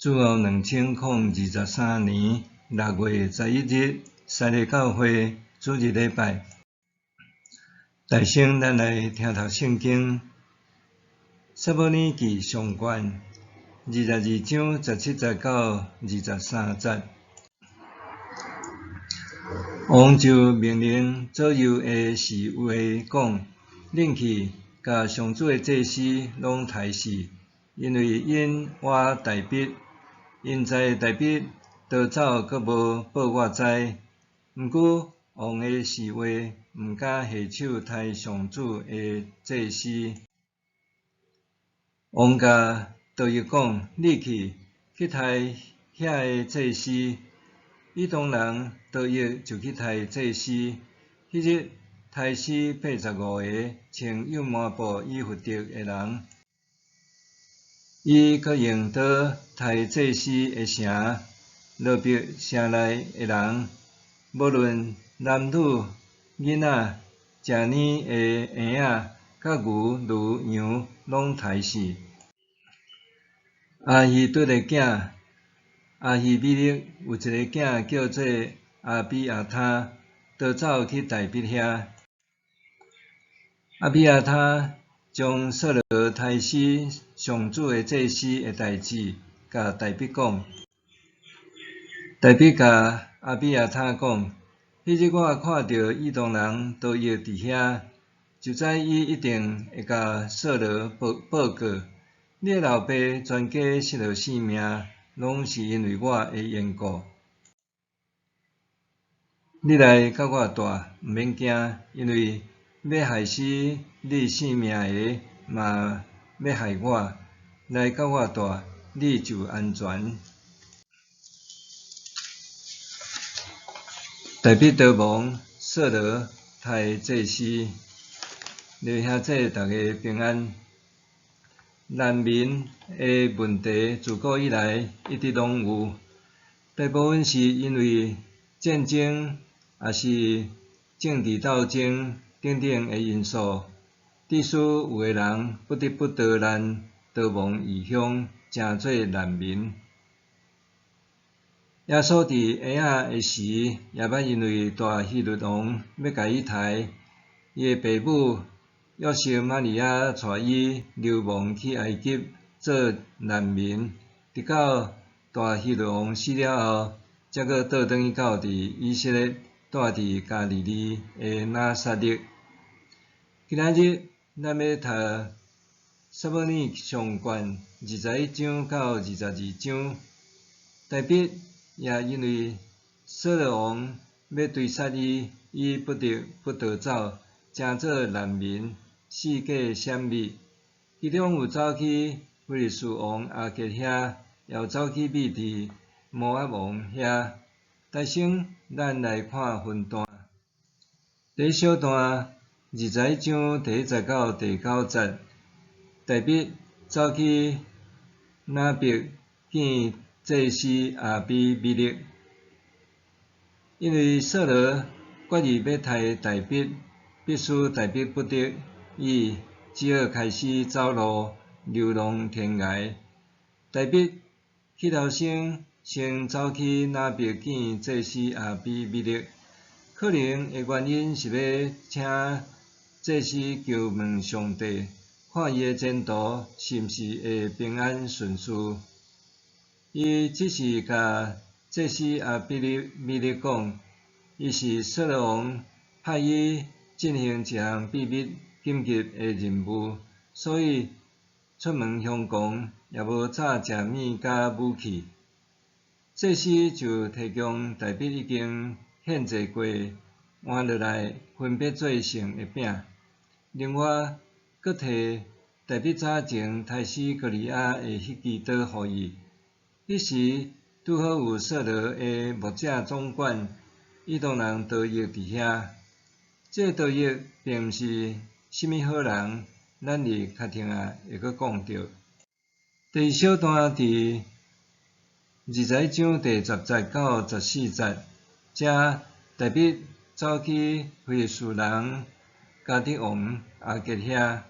主后2023年6月11日，西利教会主日礼拜。大圣，咱来听读圣经。撒母耳记上卷22章17节到23节。王就命令左右的侍卫讲：恁去，甲上主的祭司拢杀死，因为因活大逼。因知大逼逃走，阁无报我知。毋过王的侍卫毋敢下手杀上主的祭司。王甲大卫讲：你去杀遐个祭司。以东人大卫就去杀祭司。迄日杀死85个穿幼麻布以服着的人。伊阁用刀杀祭司的城，落逼城内的人，无论男女、囡仔、食奶的婴仔、甲牛、驴、羊，拢杀死。亚希顿的囝亚希米勒有一个囝叫做亚比亚他，逃走去大逼遐。亚比亚他将扫罗杀死上主的祭司的代志，甲大逼讲。大逼甲亚比亚他讲：迄日我看到以东人大卫伫遐，就知伊一定会甲扫罗报告。你的老爸全家失了性命，拢是因为我的缘故。你来甲我住，毋免惊，因为要害死你性命的，嘛要害我。来甲我住，你就安全。大逼逃亡，扫罗杀祭司。弟兄姊妹，大家平安。难民的问题自古以来一直拢有，大部分是因为战争，也是政治斗争等等的因素，致使有的人不得不逃难、逃亡异乡，成做难民。耶稣伫婴仔的时，也捌因为大希律王要甲伊杀，伊的父母约瑟玛利亚带伊流亡去埃及做难民，直到大希律王死了后，才阁倒转去到伫以色列住伫加利利的拿撒勒。今仔日咱要读撒母耳上卷21章到22章。大逼也因为扫罗王要追杀伊，伊不得不逃走，成做难民，四界闪匿。其中有走去非利士王亚吉遐，也有走去灭伫摩押王遐。大圣，咱来看分段。第一小段21章第1节到第9节。大逼走去拿伯见祭司亚比米勒，因为扫罗决意要杀大逼，必使大逼不得已，只好开始走路流浪天涯。大逼起头先走去拿伯见祭司亚比米勒，可能的原因是要请祭司求问上帝，看伊的前途是毋是会平安顺遂。伊只是甲祭司亚比米勒讲，伊是扫罗王派伊进行一项秘密紧急的任务，所以出门相共，也无带食物甲武器。祭司就提供大逼已经献祭过换落来分别做成的饼，另外阁摕大逼早前杀死歌利亚的迄支刀互伊。迄时拄好有扫罗的牧者总管以东人大卫伫遐。这大卫并毋是甚物好人，咱伫较听下会阁讲到。第二小段伫21章第10节到14节，遮大逼走去非利士人加得王亚吉遐。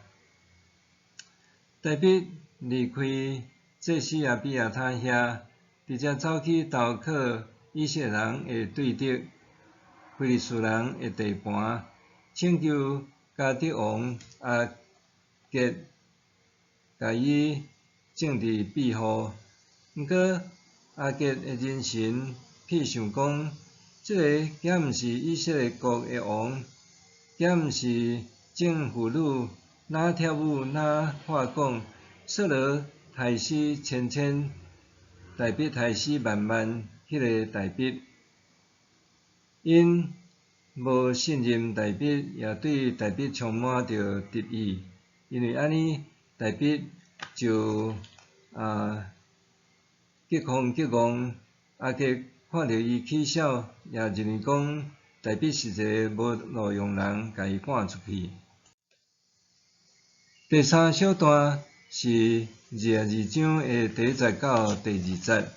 大逼离开这时也比亚他遐，直接走去投靠以色列人的对敌，非利士人的地盘，请求加德王阿杰甲伊政治庇护。毋过阿杰的人神屁想讲，即个竟毋是以色列国的王，竟毋是正妇女哪跳舞哪话讲，说罗害死千千，大必害死万万，迄个大必。因无信任大必，也对大必充满着敌意，因为安尼大必就急慌急忙，阿杰看到伊起笑，也认为讲大必是一个无路用人，甲伊赶出去。第三小段是22章的第1节到第2节，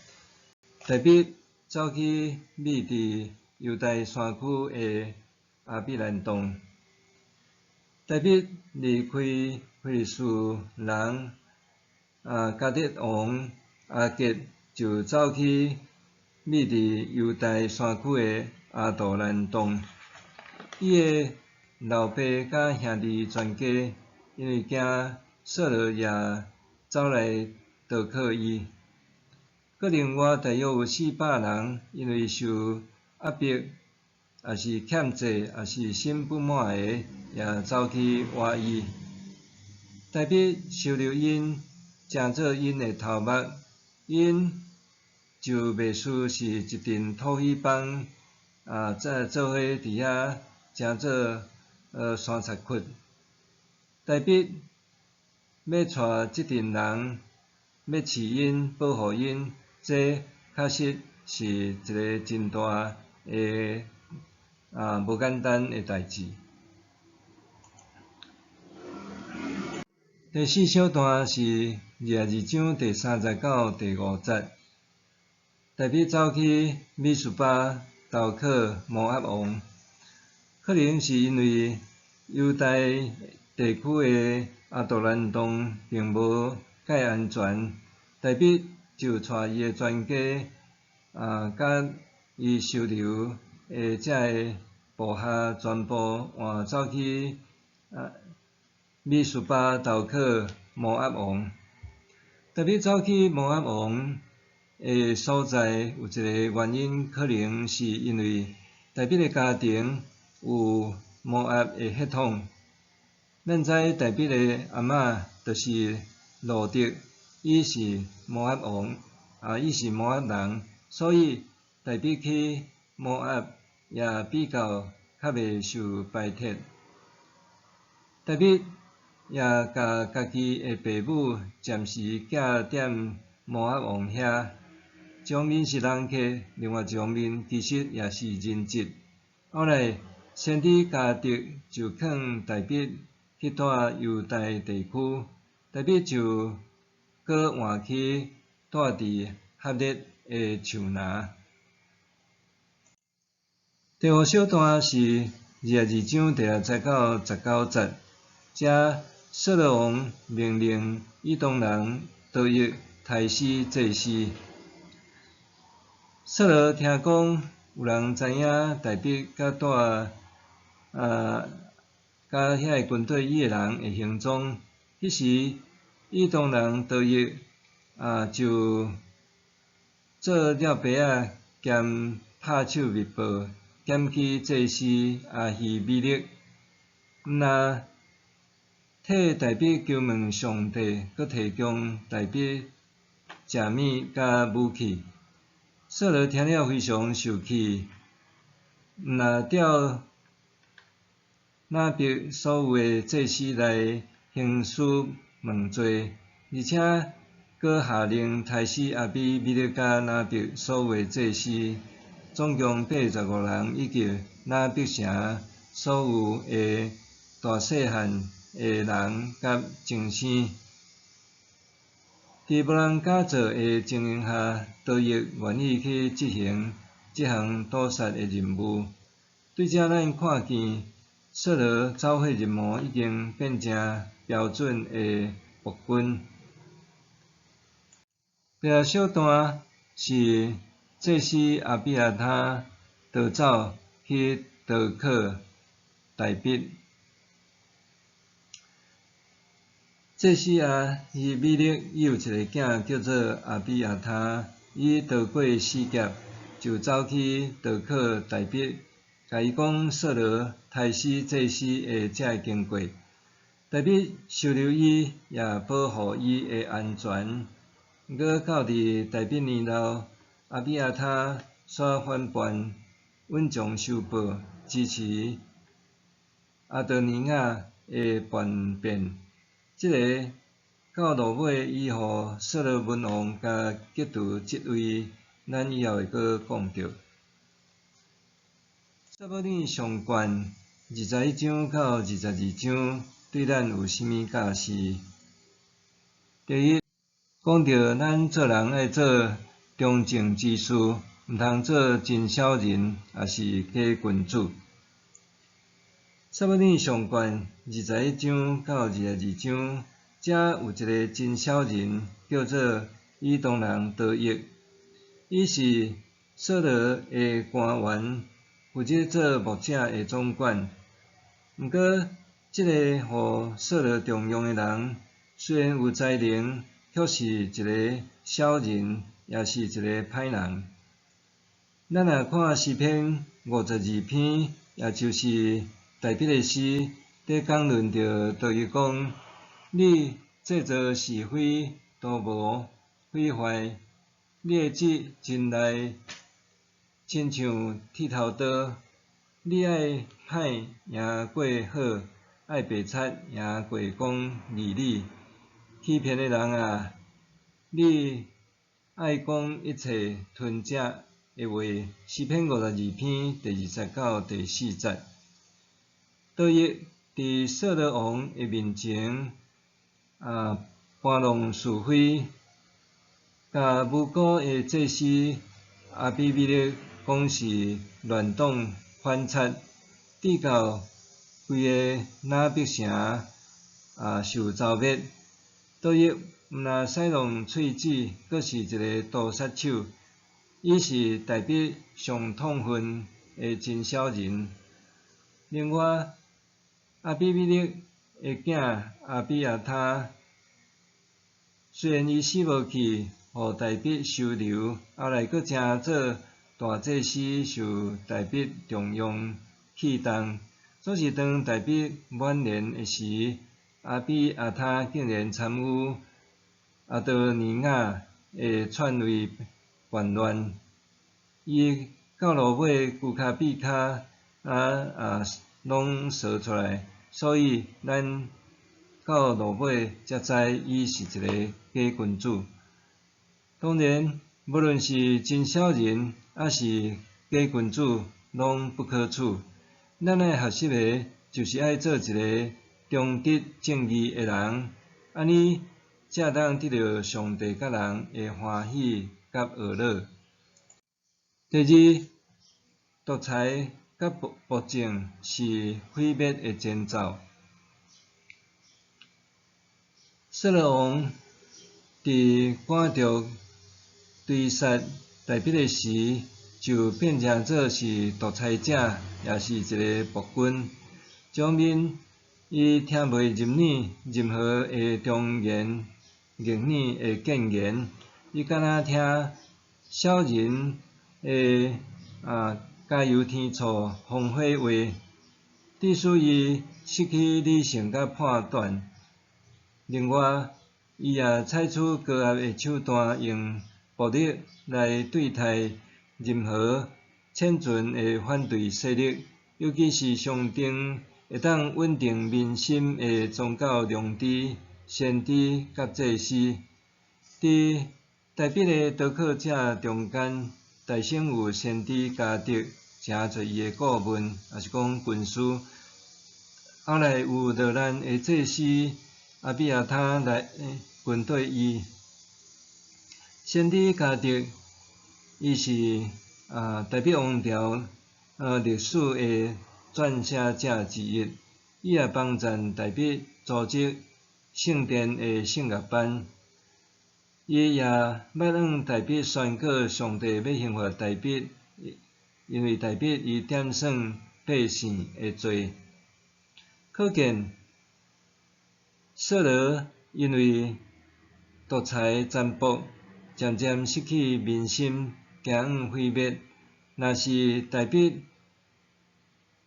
大必走去觅伫犹大山区的阿比兰洞。大必离开非利士人加德王阿杰，就走去觅伫犹大山区的阿杜兰洞。伊的老爸甲兄弟全家，因为惊扫罗也走来投靠伊。搁另外大约有400人，因为受压迫，也是欠债，也是心不满的，也走去挖伊。大必收留因，正做因的头目，因就袂输是一阵土匪帮再做伙伫遐正做山賊窟。大必要带即阵人要饲因、保护因，这确实是一个真大的无简单的代志。第4小段是22章第3节到第5节，大必走去米斯巴投靠摩押王，可能是因为犹大地区的阿杜兰洞并无介安全，大必就带伊的全家甲伊收留的遮个部下全部换走去米斯巴投靠摩押王。大必走去摩押王的所在有一个原因，可能是因为大必的家庭有摩押的血统。咱知大必的阿嬷就是路得，伊是摩押王，伊是摩押人，所以大必去摩押也比较较袂受排斥。大必也甲家己的爸母暂时寄踮摩押王遐，一方面是人客，另外一方面其实也是人质。后来先知加德就劝大必去住犹大地区，大必就搁换去住伫哈列的树林。第5小段是22章第6节到19节，遮扫罗王命令以东人多益杀死祭司。扫罗听讲有人知影大必甲带甲遐个军队伊个人的行踪，迄时以东人多益就做了白仔兼拍手密报，检去祭司阿希米勒，若替大必求问上帝，搁提供大必食物甲武器。扫罗听了非常受气，若调那逼所有的祭司来行使问罪，而且搁下令杀死阿比米勒甲那逼所有的祭司，总共85人，以及那逼城所有的大细汉的人甲精生。伫无人假造的情形下，多益愿意去执行这项屠杀的任务。对这咱看见，扫罗走火入魔已经变成标准的暴君。第二小段是祭司阿比亚他逃走去投靠大卫。祭司以米勒伊有一个囝叫做阿比亚他，伊逃过四劫，就走去投靠大卫，甲伊讲扫罗杀死祭司会才会经过。大卫收留伊，也保护伊的安全。毋过到伫大卫年老，阿比亚他煞反叛，稳将收报，支持阿多尼亚的叛变。即个到落尾，伊互扫罗文王甲激除即位，咱以后会阁讲到。撒母耳上卷21章到22章，对咱有啥物教示？第一，讲到咱做人爱做忠正之士，毋通做真小人，也是假君子。撒母耳上卷21章到22章，遮有一个真小人，叫做以东人多益，伊是扫罗的官员，负责做牧者的总管。毋过，即个互扫罗重用的人，虽然有才能，却是一个小人，也是一个歹人。咱若看诗篇52篇，也就是大卫的诗，在讲论着多益讲，你制造是非，图谋毁坏，你的舌真内亲像剃头刀，你爱歹赢过好，爱白贼赢过讲义理。欺骗的人啊，你爱讲一切吞者的话。诗篇52篇第29、第4节。多益伫扫罗王的面前，搬弄是非，甲无辜的祭司阿比米勒讲是乱党反贼，直到规个拿伯城受遭灭。多益毋但使用喙齿，阁是一个毒杀手。伊是大卫上痛恨的真小人。另外，阿比米勒的囝阿比亚他，虽然伊死无去，互大卫收留，后来阁真做大祭司，受大卫重用器重。总是当大卫晚年的时，阿比亚他竟然参与阿多尼亚的篡位叛乱，伊到落尾躯壳臂骹拢烧出来，所以咱到落尾才知伊是一个假君子。当然，无论是真小人，还是假君子，拢不可取。咱爱学习的，就是爱做一个忠直正义的人，安尼才当得到上帝甲人的欢喜甲贺乐。第二，独裁甲暴政是毁灭的前兆。扫罗王伫赶着追杀大卫的时，就变成做是独裁者，也是一个暴君。上面伊听袂入耳任何的忠言逆耳的谏言，伊敢若听小人的加油添醋风火话，致使伊失去理性甲判断。另外，伊也采取高压的手段，用暴力来对待任何潜存的反对势力，尤其是象征会当稳定民心的宗教良知、先知甲祭司。伫大卫的投靠者中间，大省有先知加德，诚侪伊的顾问，也是讲军师。后来有落难的祭司阿比亚他来军队伊。先知加德，伊是大卫王朝历史的撰写者之一，伊也帮助大卫组织圣殿的圣乐班。伊也捌向大笔宣告上帝要刑罚大笔，因为大笔伊点算百姓的罪。可见扫罗因为独裁占卜，渐渐失去民心，行向毁灭。若是大笔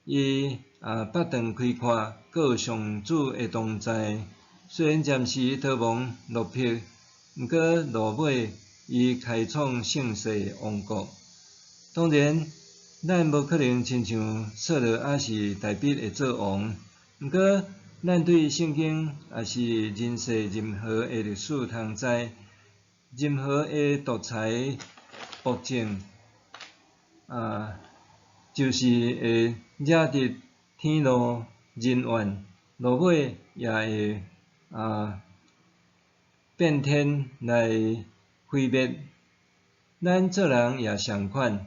伊巴顿开阔，过上主的同在，虽然暂时逃亡落魄，毋过落尾伊开创盛世王国。当然，咱无可能亲像扫罗还是大笔会做王，毋过咱对圣经也是人世任何的历史通知，任何的独裁暴政就是会惹得天怒人怨，落尾也会变天来毁灭。咱做人也相款，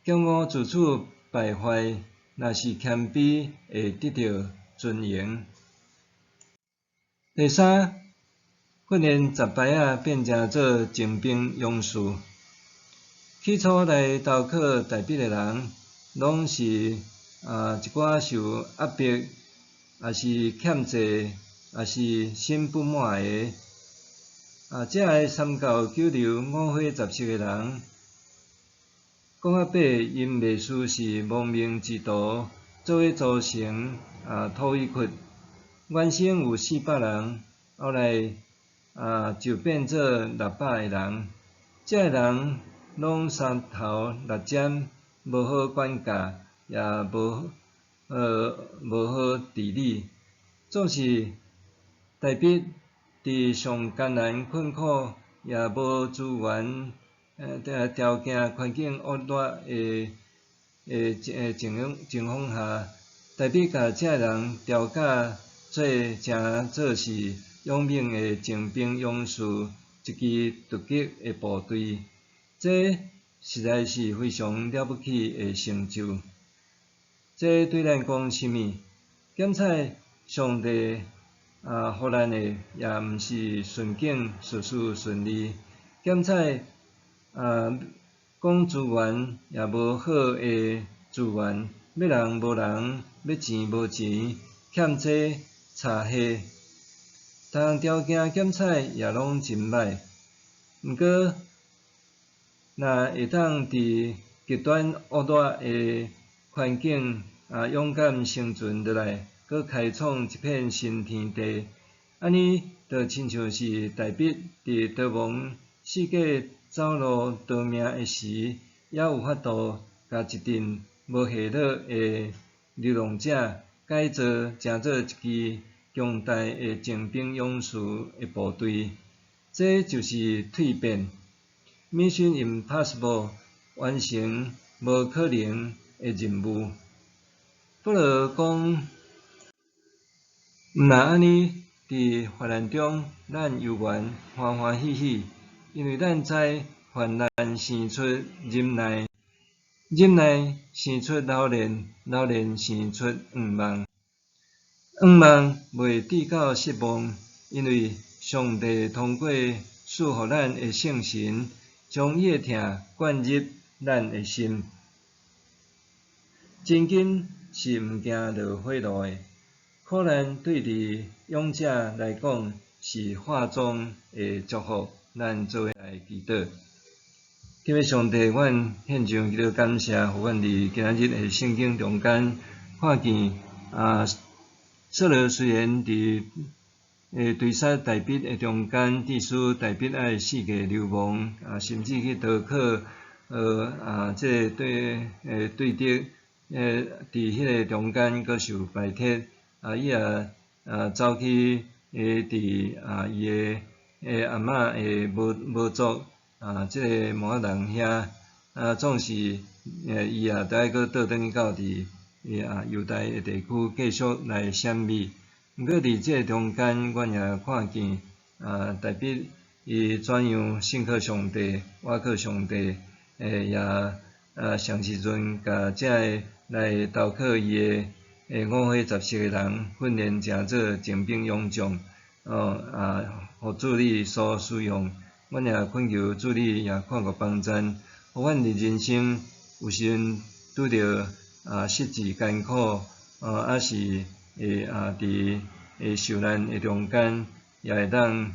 骄傲自处败坏，若是谦卑会得到尊荣。第三，训练十摆仔变成做精兵勇士。起初来投靠大笔的人，拢是一寡受压迫，也是欠债，也是心不满的。这个三教九流、五花杂色的人，讲到尾，因袂输是亡命之徒，做伙组成土耳其。原先有400人，后来就变做600个人。这个人拢三头六针，无好管教，也无好治理。总是大笔伫上艰难困苦，也无资源，条件环境恶劣的情况下，大笔甲这人调教做是勇猛的精兵勇士，一支突击的部队，这实在是非常了不起的成就。这对咱讲甚物？检测上帝互咱的也毋是顺境事事顺利，检测讲资源也无好的资源，要人无人，要钱无钱，欠债差下，各项条件检测也拢真歹。毋过，若会当伫极端恶劣的环境勇敢生存落来，佮开创一片新天地，安尼就亲像是大笔伫逃亡世界走路逃命的时，也有法度甲一阵无下落的流浪者改造成做一支强大的精兵勇士的部队，这就是蜕变。Mission Impossible 完成无可能的任务。保罗讲，毋若安尼，伫患难中，咱犹原欢欢喜喜，因为咱知患难生出忍耐，忍耐生出老练，老练生出愿望，愿望袂直到失望，因为上帝通过赐予咱的圣神，将伊的疼灌入咱的心。真经是毋惊落火炉的，苦难对伫勇者来讲是化妆的祝福。咱做伙来祈祷。今日上帝，阮献上祈祷感谢，互阮伫今仔日的圣经中间看见扫罗虽然伫追杀大笔的中间，致使大笔爱四界流亡，甚至去投靠这对敌，伫迄个中间阁受败铁，伊也走去伫伊的阿嬷的无族这个摩人遐，总是伊也得爱阁倒转去到伫犹太的地区继续来闪避。毋过伫这中间，阮也看见大笔伊怎样信靠上帝，倚靠上帝，也上时阵甲这个来投靠伊的五花杂色的人训练成做精兵勇将，互主力所使用，阮也恳求主你也看顾帮衬，互阮伫人生有时阵拄着失志艰苦，还是会伫受难的中间，也会当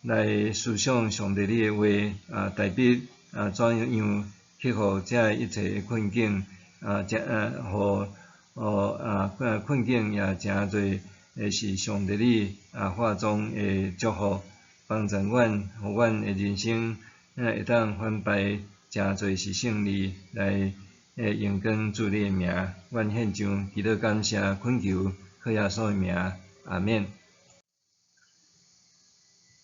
来思想上帝你的话，代笔怎样克服这一切的困境，互困境也诚侪是上帝你化妆的祝福，帮助阮，互阮的人生会当反败诚侪是胜利，来荣光主你的名，阮献上祈祷感谢恳求，靠耶稣的名，阿免。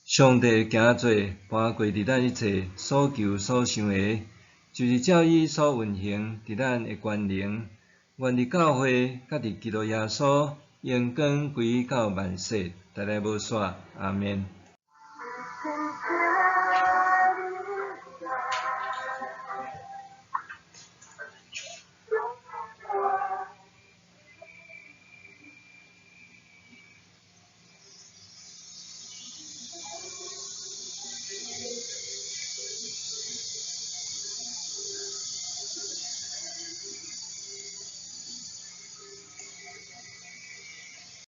上帝行做，搬过伫咱一切所求所想的，就是照伊所运行伫咱的权能，愿伫教会，甲伫基督耶稣，荣光归到万世，代代无煞，阿免。